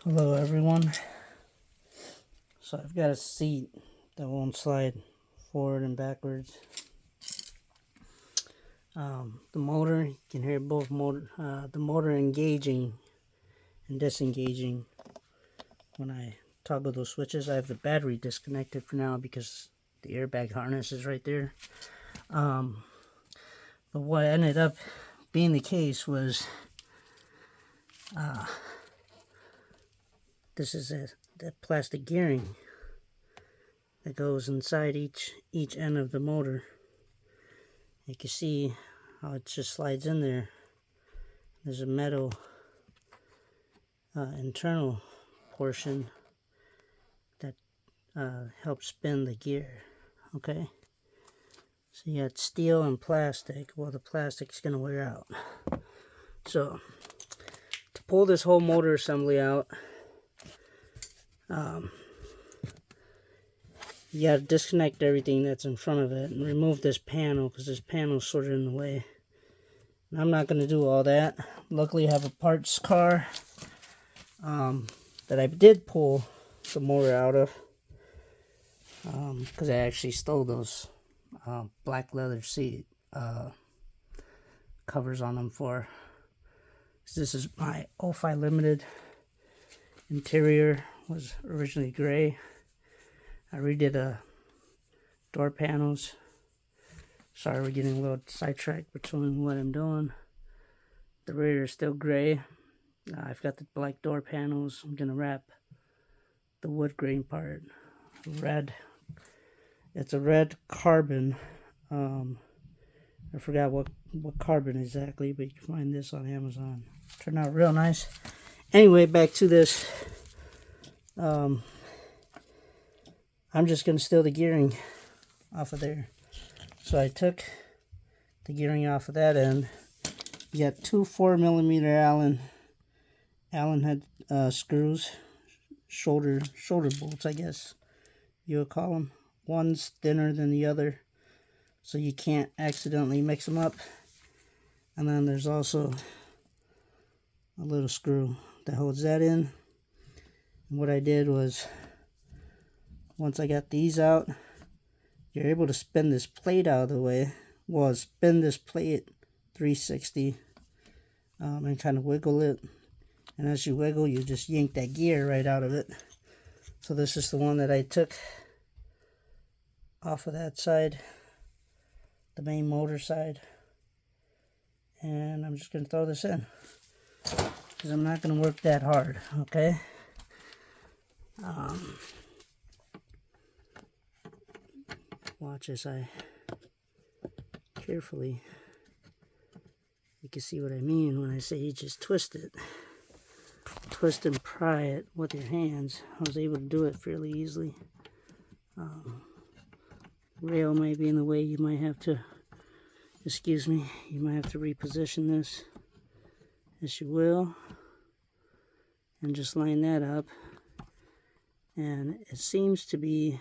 Hello everyone. So I've got a seat that won't slide forward and backwards. The motor, you can hear both the motor engaging and disengaging when I toggle those switches. I have the battery disconnected for now because the airbag harness is right there. But what ended up being the case was this is the plastic gearing that goes inside each end of the motor. You can see how it just slides in there. There's a metal internal portion that helps spin the gear. Okay, so you got steel and plastic. Well, the plastic's gonna wear out. So to pull this whole motor assembly out, you gotta disconnect everything that's in front of it and remove this panel because this panel is sort of in the way. And I'm not gonna do all that. Luckily I have a parts car that I did pull the motor out of because I actually stole those black leather seat covers on them for. This is my 05 Limited. Interior was originally gray. I redid door panels. Sorry, we're getting a little sidetracked between what I'm doing. The rear is still gray. I've got the black door panels. I'm gonna wrap the wood grain part red. It's a red carbon. I forgot what carbon exactly, but you can find this on Amazon. Turned out real nice. Anyway, back to this. I'm just gonna steal the gearing off of there. So I took the gearing off of that end. You got two 4mm Allen head screws, shoulder bolts, I guess you would call them. One's thinner than the other, so you can't accidentally mix them up. And then there's also a little screw that holds that in. And what I did was, once I got these out, you're able to spin this plate out of the way. Well, spin this plate 360 and kind of wiggle it. And as you wiggle, you just yank that gear right out of it. So this is the one that I took off of that side, the main motor side. And I'm just going to throw this in because I'm not going to work that hard, okay? Watch as I carefully, you can see what I mean when I say you just twist it. Twist and pry it with your hands. I was able to do it fairly easily. Rail may be in the way. You might have to, excuse me, you might have to reposition this as you will. And just line that up. And it seems to be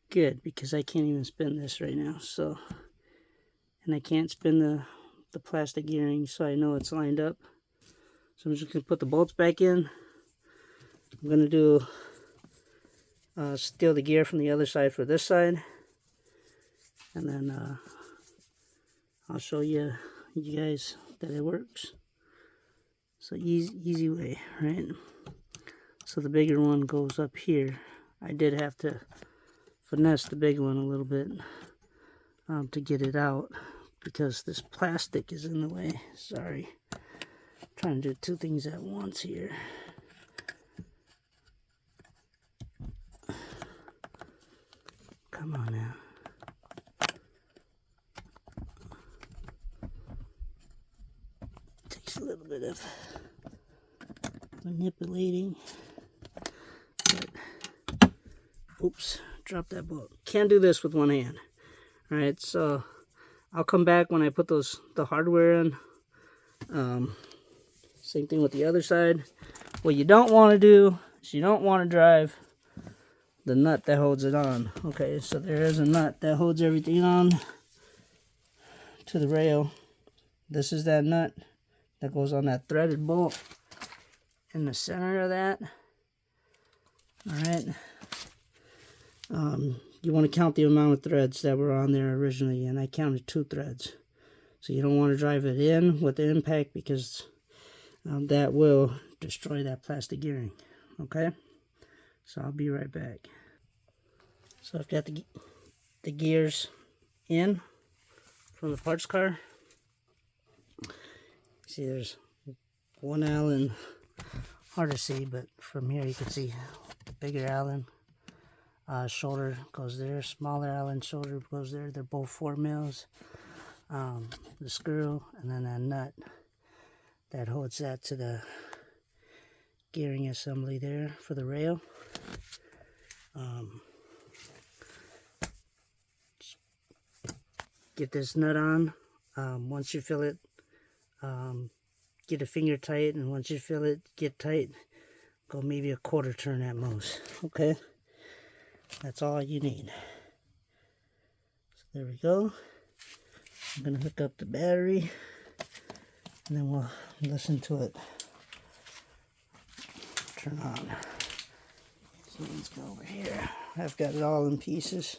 good because I can't even spin this right now. So, and I can't spin the plastic gearing, so I know it's lined up. So I'm just going to put the bolts back in. I'm going to do steal the gear from the other side for this side. And then I'll show you guys that it works. So easy way, right? So the bigger one goes up here. I did have to finesse the big one a little bit to get it out because this plastic is in the way. Sorry. Trying to do two things at once here. Come on now. Takes a little bit of manipulating. But, oops, dropped that bolt. Can't do this with one hand. Alright, so I'll come back when I put the hardware in. Same thing with the other side. What you don't want to do is you don't want to drive the nut that holds it on. Okay, so there is a nut that holds everything on to the rail. This is that nut that goes on that threaded bolt. in the center of that. Alright. You want to count the amount of threads that were on there originally, and I counted 2 threads. So you don't want to drive it in with the impact, because that will destroy that plastic gearing. Okay? So I'll be right back. So I've got the gears in from the parts car. See, there's one Allen, hard to see, but from here you can see the bigger Allen shoulder goes there, smaller Allen shoulder goes there. They're both 4 mils. The screw, and then that nut that holds that to the gearing assembly there for the rail. Get this nut on. Once you fill it, get a finger tight, and once you fill it, get tight. Go maybe a 1/4 turn at most. Okay, that's all you need. So there we go. I'm gonna hook up the battery, and then we'll listen to it turn on. So let's go over here. I've got it all in pieces.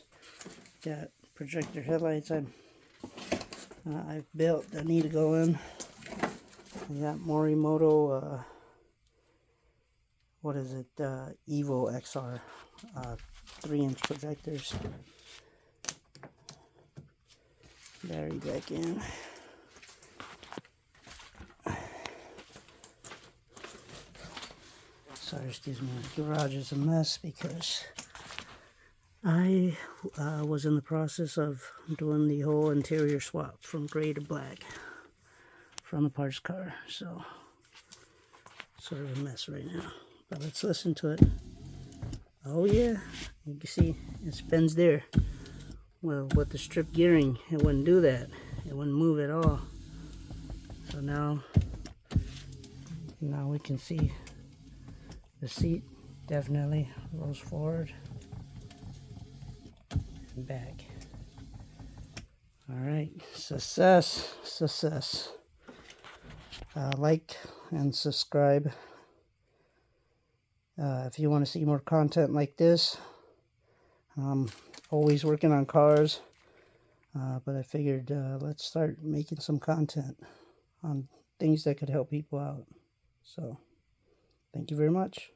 Got projector headlights I've built that need to go in. I got Morimoto, what is it, Evo XR 3-inch projectors. Battery back in. Sorry, excuse me, the garage is a mess because I was in the process of doing the whole interior swap from gray to black from the parts car, so sort of a mess right now. But let's listen to it. Oh yeah, you can see it spins there. Well, with the strip gearing, it wouldn't do that. It wouldn't move at all. So now we can see the seat definitely rolls forward and back. Alright, success. Like and subscribe if you want to see more content like this. Always working on cars, but I figured let's start making some content on things that could help people out. So thank you very much.